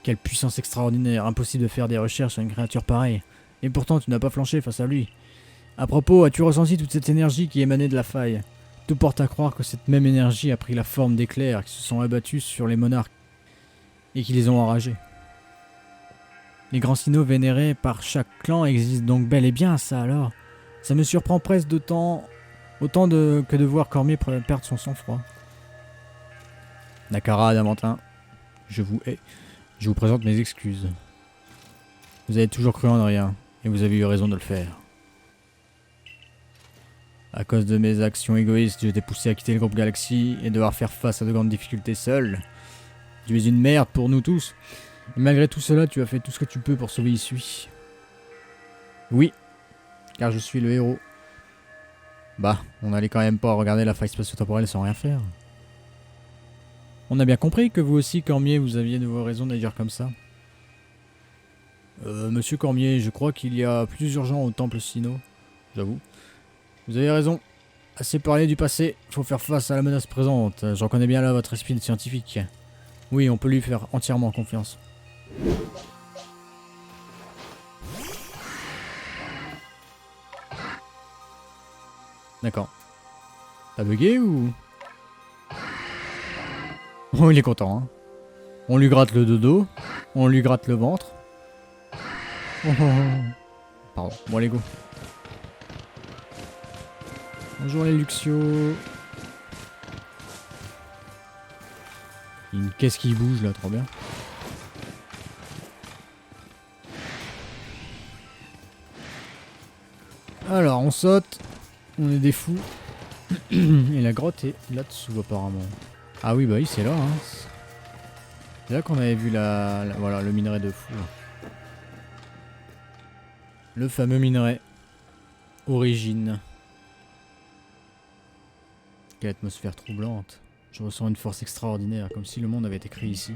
Quelle puissance extraordinaire, impossible de faire des recherches sur une créature pareille. Et pourtant tu n'as pas flanché face à lui. À propos, as-tu ressenti toute cette énergie qui émanait de la faille? Tout porte à croire que cette même énergie a pris la forme d'éclairs qui se sont abattus sur les monarques et qui les ont enragés. Les grands signaux vénérés par chaque clan existent donc bel et bien, ça alors. Ça me surprend presque que de voir Cormier perdre son sang-froid. Nakara, Adamantin, je vous hais. Je vous présente mes excuses. Vous avez toujours cru en rien, et vous avez eu raison de le faire. À cause de mes actions égoïstes, j'ai été poussé à quitter le groupe Galaxy et devoir faire face à de grandes difficultés seul. Tu es une merde pour nous tous. Et malgré tout cela, tu as fait tout ce que tu peux pour sauver Issui. Oui, car je suis le héros. Bah, on n'allait quand même pas regarder la faille spatio-temporelle sans rien faire. On a bien compris que vous aussi, Cormier, vous aviez de vos raisons d'agir comme ça. Monsieur Cormier, je crois qu'il y a plus urgent au temple Sino. J'avoue. Vous avez raison. Assez parlé du passé, faut faire face à la menace présente. J'en connais bien là votre esprit de scientifique. Oui, on peut lui faire entièrement confiance. D'accord. T'as bugué ou... Oh, il est content, hein. On lui gratte le dodo, on lui gratte le ventre. Oh, oh, oh. Pardon, bon allez go. Bonjour les Luxio. Il y a une caisse qui bouge là, trop bien. Alors on saute, on est des fous. Et la grotte est là-dessous apparemment. Ah oui bah oui c'est là hein. C'est là qu'on avait vu voilà, le minerai de fou. Le fameux minerai. Origine. Quelle atmosphère troublante. Je ressens une force extraordinaire, comme si le monde avait été créé ici.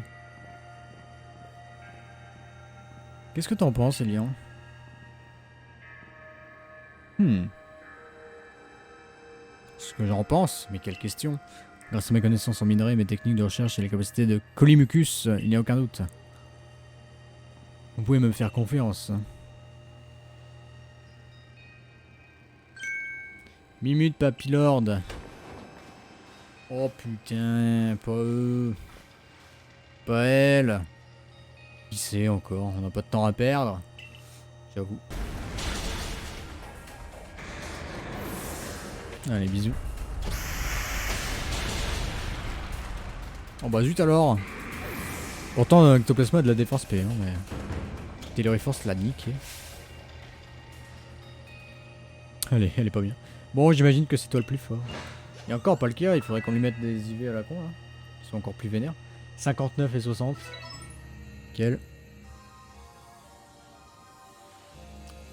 Qu'est-ce que t'en penses, Elian? Ce que j'en pense, mais quelle question. Grâce à mes connaissances en minerai, mes techniques de recherche et les capacités de Colimucus, il n'y a aucun doute. Vous pouvez me faire confiance. Mimute Papilord. Oh putain, pas eux. Pas elle. Qui c'est encore? On n'a pas de temps à perdre. J'avoue. Allez, bisous. Oh bah zut alors. Pourtant, Ectoplasma a de la défense P, hein, mais... Télériforce l'a niqué. Allez, elle est pas bien. Bon, j'imagine que c'est toi le plus fort. Et encore pas le cas, il faudrait qu'on lui mette des IV à la con, là. Qui sont encore plus vénères. 59 et 60. Quel.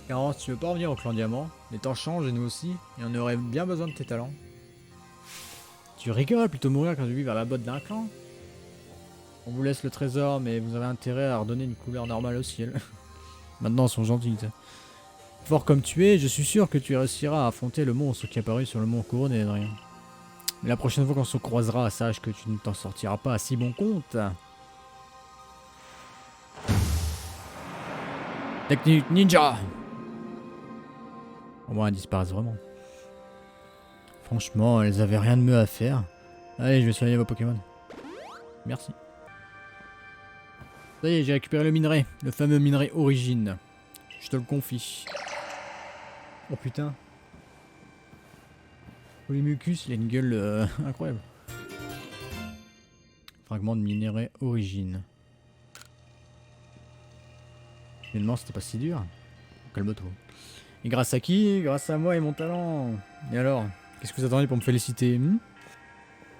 Carence, tu veux pas revenir au clan Diamant? Les temps changent et nous aussi, et on aurait bien besoin de tes talents. Tu rigoles, plutôt mourir quand tu vis vers la botte d'un clan. On vous laisse le trésor, mais vous avez intérêt à redonner une couleur normale au ciel. Maintenant, elles sont gentilles. Fort comme tu es, je suis sûr que tu réussiras à affronter le monstre qui est apparu sur le mont Couronné, Adrien. Mais la prochaine fois qu'on se croisera, sache que tu ne t'en sortiras pas à si bon compte. Technique ninja. Au moins, elles disparaissent vraiment. Franchement, elles avaient rien de mieux à faire. Allez, je vais soigner vos Pokémon. Merci. Ça y est, j'ai récupéré le minerai. Le fameux minerai Origine. Je te le confie. Oh putain. Polymucus, il a une gueule incroyable. Fragment de minerai Origine. Finalement, c'était pas si dur. Calme-toi. Et grâce à qui? Grâce à moi et mon talent. Et alors? Qu'est-ce que vous attendez pour me féliciter?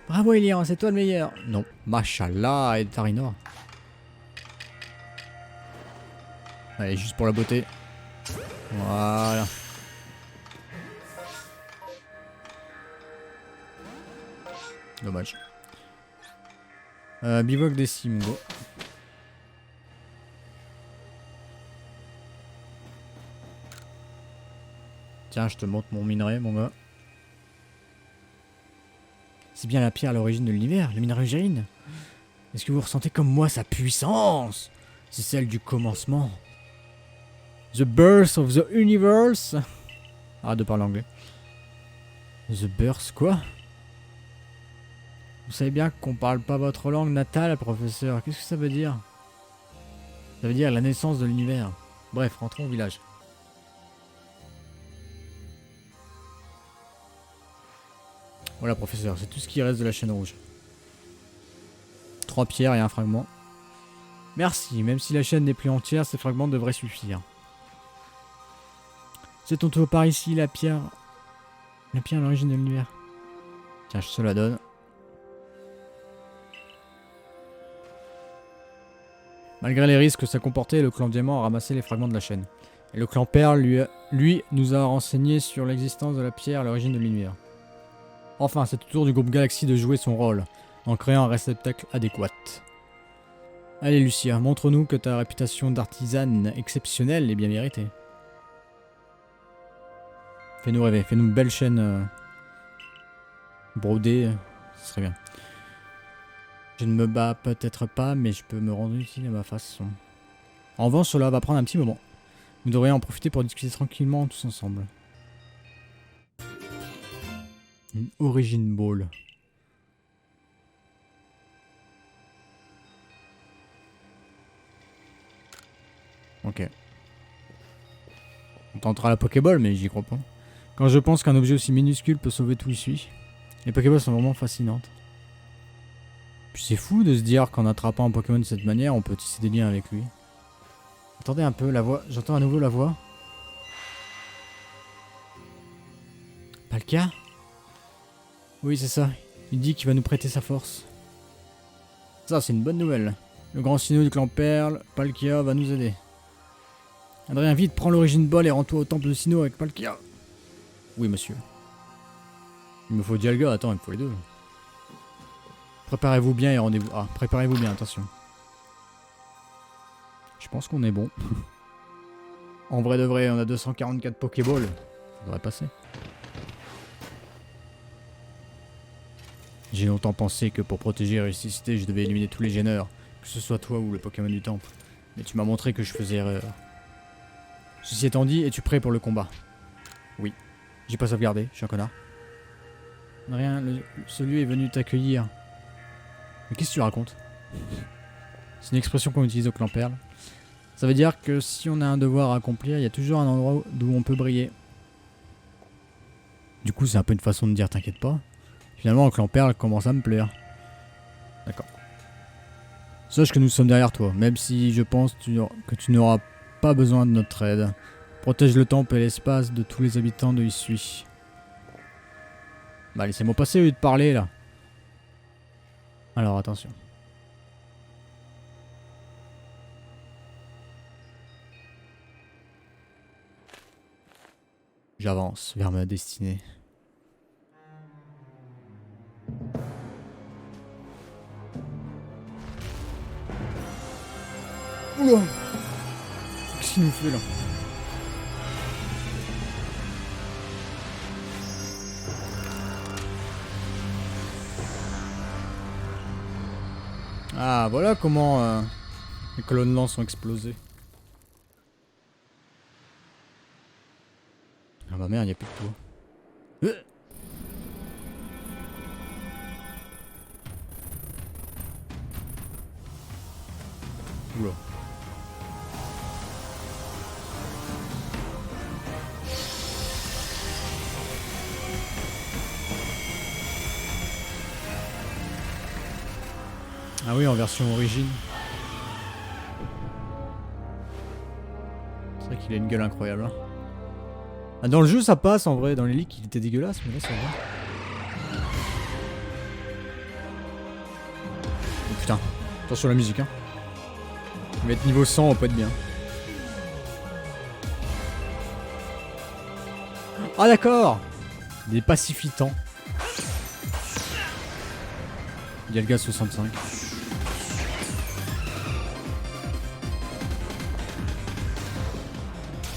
Bravo Elian, c'est toi le meilleur. Non, Machallah et Tarinor. Allez, juste pour la beauté. Voilà. Dommage. Bivouac des Simgo. Tiens, je te montre mon minerai, mon gars. C'est bien la pierre à l'origine de l'univers, le minerai Origine. Est-ce que vous ressentez comme moi sa puissance? C'est celle du commencement. The birth of the universe. Arrête de parler anglais. The birth, quoi? Vous savez bien qu'on parle pas votre langue natale, professeur. Qu'est-ce que ça veut dire? Ça veut dire la naissance de l'univers. Bref, rentrons au village. Voilà, professeur, c'est tout ce qui reste de la chaîne rouge. 3 pierres et un fragment. Merci, même si la chaîne n'est plus entière, ces fragments devraient suffire. C'est ton tour par ici, la pierre. La pierre à l'origine de l'univers. Tiens, je te la donne. Malgré les risques que ça comportait, le clan Diamant a ramassé les fragments de la chaîne. Et le clan Perle, lui nous a renseigné sur l'existence de la pierre à l'origine de l'univers. Enfin, c'est au tour du groupe Galaxy de jouer son rôle, en créant un réceptacle adéquat. Allez Lucia, montre-nous que ta réputation d'artisane exceptionnelle est bien méritée. Fais-nous rêver, fais-nous une belle chaîne brodée, ce serait bien. Je ne me bats peut-être pas, mais je peux me rendre utile à ma façon. En revanche, cela va prendre un petit moment. Vous devriez en profiter pour discuter tranquillement tous ensemble. Une Origin Ball. Ok. On tentera la Pokéball, mais j'y crois pas. Quand je pense qu'un objet aussi minuscule peut sauver tout ici. Les Pokéballs sont vraiment fascinantes. Puis c'est fou de se dire qu'en attrapant un Pokémon de cette manière, on peut tisser des liens avec lui. Attendez un peu, la voix. J'entends à nouveau la voix. Palkia? Oui, c'est ça. Il dit qu'il va nous prêter sa force. Ça, c'est une bonne nouvelle. Le grand Sinnoh du clan Perle, Palkia, va nous aider. Adrien, vite, prends l'Origin Ball et rends-toi au temple de Sinnoh avec Palkia. Oui, monsieur. Il me faut Dialga, attends, il me faut les deux. Préparez-vous bien et rendez-vous. Ah, préparez-vous bien, attention. Je pense qu'on est bon. En vrai de vrai, on a 244 Pokéballs. Ça devrait passer. J'ai longtemps pensé que pour protéger et ressusciter, je devais éliminer tous les gêneurs, que ce soit toi ou le Pokémon du temple. Mais tu m'as montré que je faisais erreur. Ceci étant dit, es-tu prêt pour le combat? Oui. J'ai pas sauvegardé, je suis un connard. Rien, celui est venu t'accueillir. Mais qu'est-ce que tu racontes? C'est une expression qu'on utilise au clan Perle. Ça veut dire que si on a un devoir à accomplir, il y a toujours un endroit d'où on peut briller. Du coup, c'est un peu une façon de dire t'inquiète pas. Finalement, le clan Perle commence à me plaire. D'accord. Sache que nous sommes derrière toi, même si je pense que tu n'auras pas besoin de notre aide. Protège le temple et l'espace de tous les habitants de Hisui. Bah laissez-moi passer au lieu de parler là. Alors attention. J'avance vers ma destinée. Oula! Qu'est-ce qu'il nous fait là? Ah, voilà comment les colonnes lance sont explosées. Ah bah merde, y'a plus de toi. Oula. Ah oui, en version origine. C'est vrai qu'il a une gueule incroyable. Hein. Ah, dans le jeu, ça passe en vrai. Dans les leaks, il était dégueulasse, mais là, ça va. Oh putain. Attention à la musique, hein. Il va être niveau 100, on peut être bien. Ah d'accord. Des pacifitants. Dialga 65.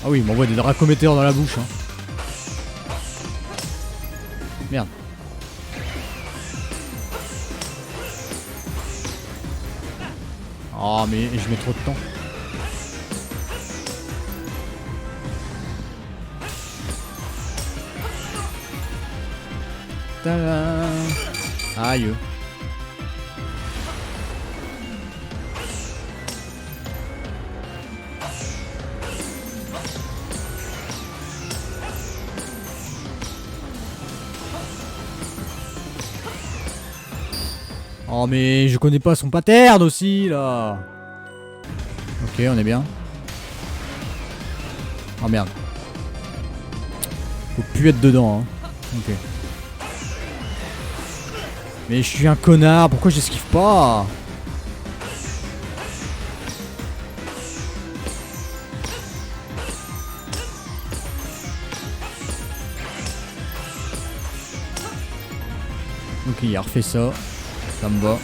Ah oui, il m'envoie des dracométéores dans la bouche. Hein. Merde. Oh mais je mets trop de temps. tadam. Aïe. Oh mais je connais pas son pattern aussi là. Ok, on est bien. Oh merde. Faut plus être dedans hein. Ok. Mais je suis un connard, pourquoi j'esquive pas? Ok, il a refait ça. Ça me va.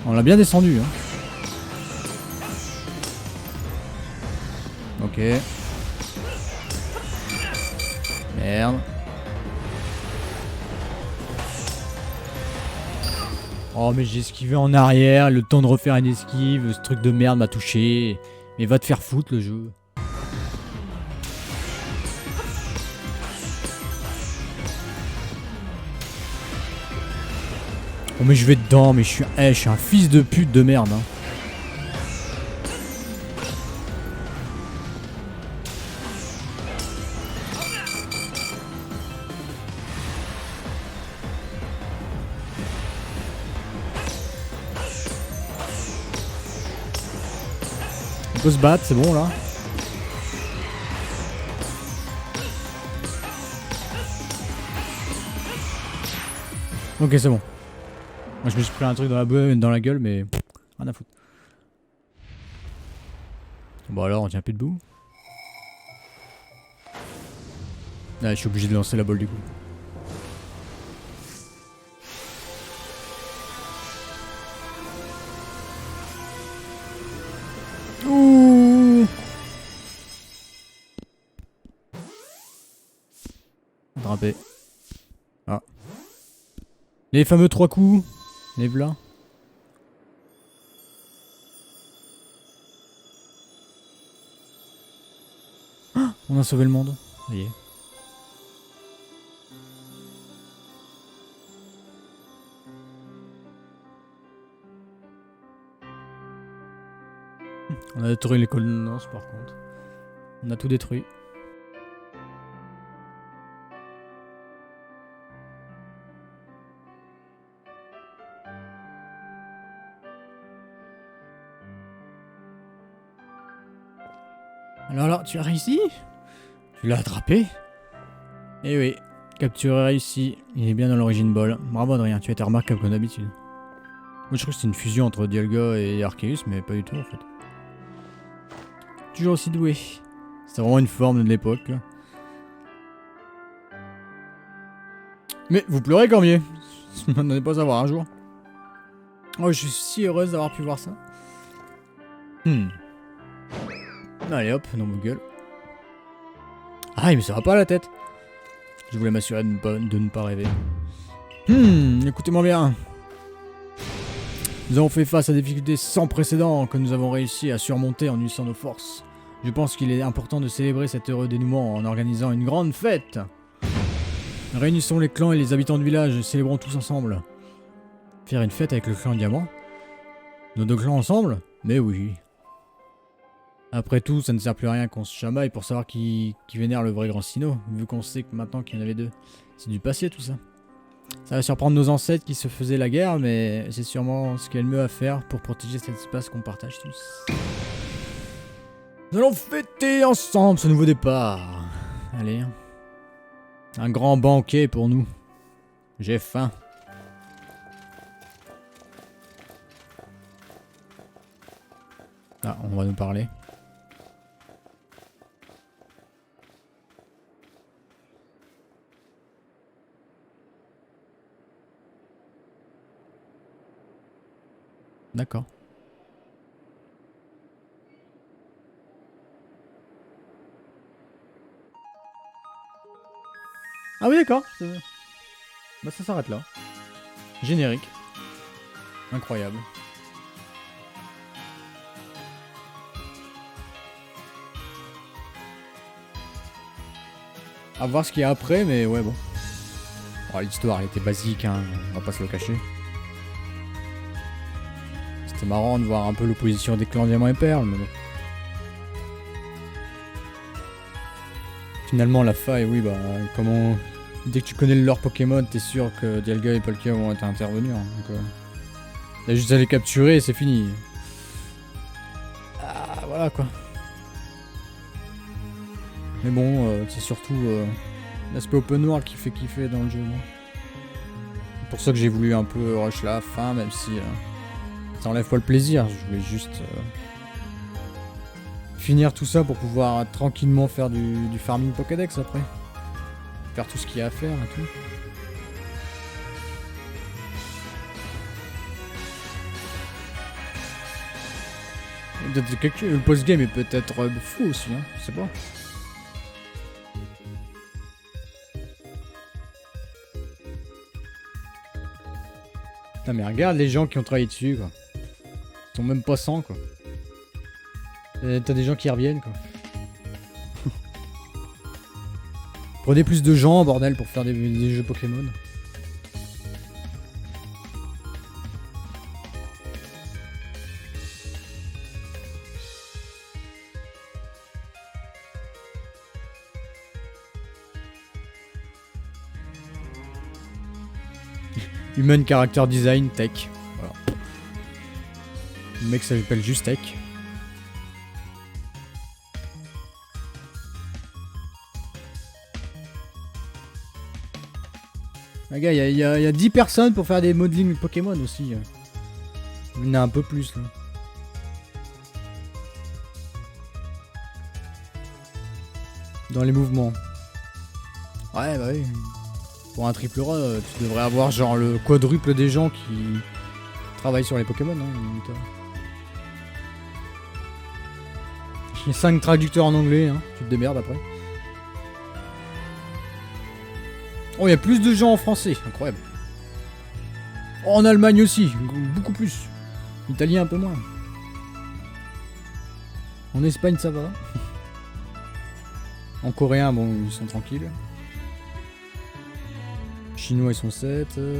On l'a bien descendu hein. Ok. Merde. Oh mais j'ai esquivé en arrière, le temps de refaire une esquive, ce truc de merde m'a touché. Mais va te faire foutre le jeu. Oh mais je vais dedans, mais je suis un fils de pute de merde hein. On peut se battre, c'est bon là. Ok, c'est bon. Moi je me suis pris un truc dans la gueule, mais rien à foutre. Bon alors, on tient plus debout. Ah, je suis obligé de lancer la balle du coup. Ouh. Attrapé. Ah. Les fameux 3 coups. Les v'là. Ah, on a sauvé le monde. Ça y est. On a détruit l'école de Nance par contre. On a tout détruit. Alors, tu as réussi? Tu l'as attrapé? Eh oui, capturé réussi. Il est bien dans l'origine ball. Bravo Adrien, tu as été remarquable comme d'habitude. Moi je crois que c'était une fusion entre Dialga et Arceus, mais pas du tout en fait. Toujours aussi doué. C'est vraiment une forme de l'époque. Mais vous pleurez quand même. Vous m'en pas savoir un jour. Oh, je suis si heureuse d'avoir pu voir ça. Allez hop, dans vos gueules. Ah, mais ça va pas la tête. Je voulais m'assurer de ne pas rêver. Écoutez-moi bien. Nous avons fait face à des difficultés sans précédent que nous avons réussi à surmonter en unissant nos forces. Je pense qu'il est important de célébrer cet heureux dénouement en organisant une grande fête. Réunissons les clans et les habitants du village et célébrons tous ensemble. Faire une fête avec le clan Diamant? Nos 2 clans ensemble? Mais oui. Après tout, ça ne sert plus à rien qu'on se chamaille pour savoir qui vénère le vrai grand Sinnoh, vu qu'on sait que maintenant qu'il y en avait 2. C'est du passé tout ça. Ça va surprendre nos ancêtres qui se faisaient la guerre, mais c'est sûrement ce qu'il y a de mieux à faire pour protéger cet espace qu'on partage tous. Nous allons fêter ensemble ce nouveau départ. Allez. Un grand banquet pour nous. J'ai faim. Ah, on va nous parler. D'accord. Ah oui, d'accord. Bah ça s'arrête là. Générique. Incroyable. À voir ce qu'il y a après, mais ouais, bon. Oh, l'histoire, elle était basique, hein, on va pas se le cacher. C'était marrant de voir un peu l'opposition des clans Diamant et Perle, mais bon. Finalement, la faille, oui, bah, comment... Dès que tu connais le lore Pokémon, t'es sûr que Dialga et Palkia vont être intervenir. Donc, t'as juste à les capturer et c'est fini. Ah, voilà quoi. Mais bon, c'est surtout l'aspect open world qui fait kiffer dans le jeu. C'est pour ça que j'ai voulu un peu rush la fin, même si ça enlève pas le plaisir. Je voulais juste finir tout ça pour pouvoir tranquillement faire du farming Pokédex après. Faire tout ce qu'il y a à faire et tout. Le post-game est peut-être fou aussi, hein, je sais pas. Putain mais regarde les gens qui ont travaillé dessus quoi. Ils sont même pas 100 quoi. T'as des gens qui reviennent quoi. Prenez plus de gens bordel pour faire des jeux Pokémon. Human Character Design Tech. Voilà. Le mec s'appelle juste Tech. Les gars, il y a 10 personnes pour faire des modeling Pokémon aussi. Il y en a un peu plus là. Dans les mouvements. Ouais, bah oui. Pour un triple A, tu devrais avoir genre le quadruple des gens qui travaillent sur les Pokémon. Hein, j'ai 5 traducteurs en anglais, hein. Tu te démerdes après. Oh, il y a plus de gens en français, incroyable. Oh, en Allemagne aussi, beaucoup plus. Italien un peu moins. En Espagne ça va. En coréen, bon, ils sont tranquilles. Chinois ils sont 7, ouais.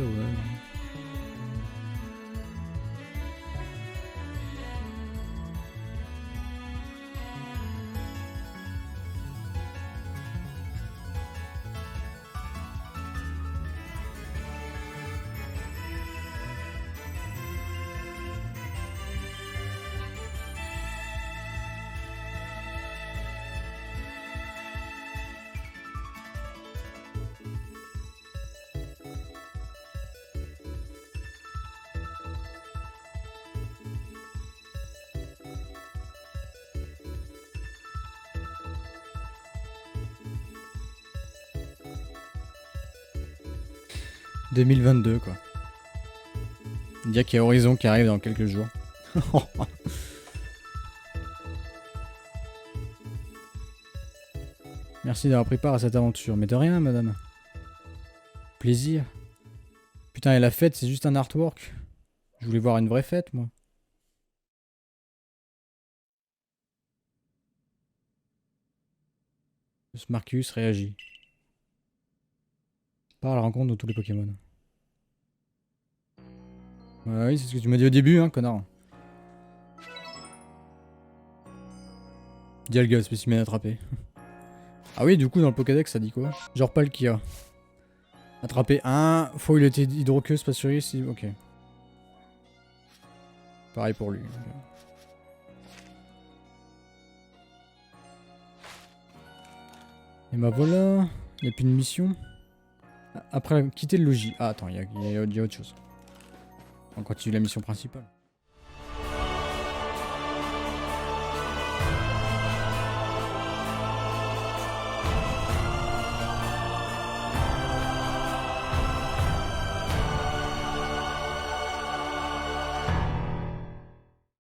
2022 quoi. Il y a qu'il y a Horizon qui arrive dans quelques jours. Merci d'avoir pris part à cette aventure. Mais de rien, madame. Plaisir. Putain, et la fête, c'est juste un artwork. Je voulais voir une vraie fête, moi. Marcus réagit. Par la rencontre de tous les Pokémon. Ouais, oui, c'est ce que tu m'as dit au début, hein, connard. Dialga, spécimen attrapé. Ah oui, du coup, dans le Pokédex, ça dit quoi? Genre Palkia. Attrapé 1, foil était hydroqueuse, pas sûr ici. Ok. Pareil pour lui. Okay. Et bah voilà. Il n'y a plus de mission. Après, quitter le logis. Ah, attends, il y a autre chose. On continue la mission principale.